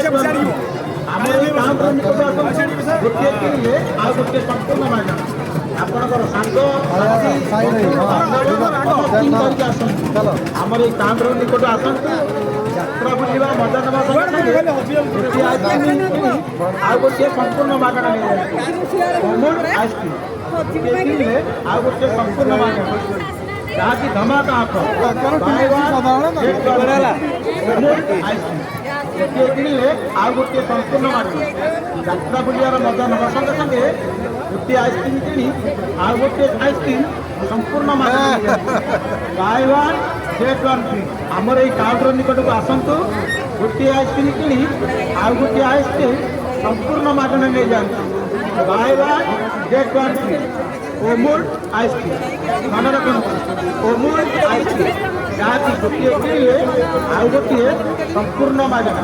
ଆମର ଏଇ କାଉଣ୍ଟର ନିକଟ ଆସନ୍ତୁ ଗୋଟିଏ କିଣିଲେ ଆଉ ଗୋଟିଏ ସମ୍ପୂର୍ଣ୍ଣ ମାଗଣା ଆପଣଙ୍କର ସାଙ୍ଗ ଧରିକି ଆସନ୍ତୁ ଆମର ଏଇ କାଉଣ୍ଟର ନିକଟ ଆସନ୍ତୁ ଯାତ୍ରା ବୁଲିବା ମଜା ନେବା ସଙ୍ଗେ ଗୋଟିଏ ଆଇସ୍କ୍ରିମ୍ କିଣି ଆଉ ଗୋଟିଏ ସମ୍ପୂର୍ଣ୍ଣ ମାଗଣା ନେଇଯାଆନ୍ତୁ ଅମୁଲ ଆଇସ୍କ୍ରିମ୍ ଗୋଟିଏ କିଣିଲେ ଆଉ ଗୋଟିଏ ସମ୍ପୂର୍ଣ୍ଣ ମାଗଣା ଯାହାକି ଧମାକା ଅଫର ଆଇସ୍କ୍ରିମ୍ ଗୋଟିଏ କିଣିଲେ ଆଉ ଗୋଟିଏ ସମ୍ପୂର୍ଣ୍ଣ ମାଗଣା ଯାତ୍ରା ବୁଲିବାର ମଜା ନେବା ସଙ୍ଗେ ସଙ୍ଗେ ଗୋଟିଏ ଆଇସ୍କ୍ରିମ୍ କିଣି ଆଉ ଗୋଟିଏ ଆଇସ୍କ୍ରିମ୍ ସମ୍ପୂର୍ଣ୍ଣ ମାଗଣା Bai one get one free ଆମର ଏଇ କାଉଣ୍ଟର ନିକଟକୁ ଆସନ୍ତୁ ଗୋଟିଏ ଆଇସ୍କ୍ରିମ୍ କିଣି ଆଉ ଗୋଟିଏ ଆଇସ୍କ୍ରିମ୍ ସମ୍ପୂର୍ଣ୍ଣ ମାଗଣା ନେଇଯାଆନ୍ତୁ Bai one get one free Amul ice cream ମନେ ରଖନ୍ତୁ ଅମୁଲ ଆଇସ୍କ୍ରିମ୍ ଯାହାକି ଗୋଟିଏ କିଣିଲେ ଆଉ ଗୋଟିଏ ସମ୍ପୂର୍ଣ୍ଣ ମାଗଣା।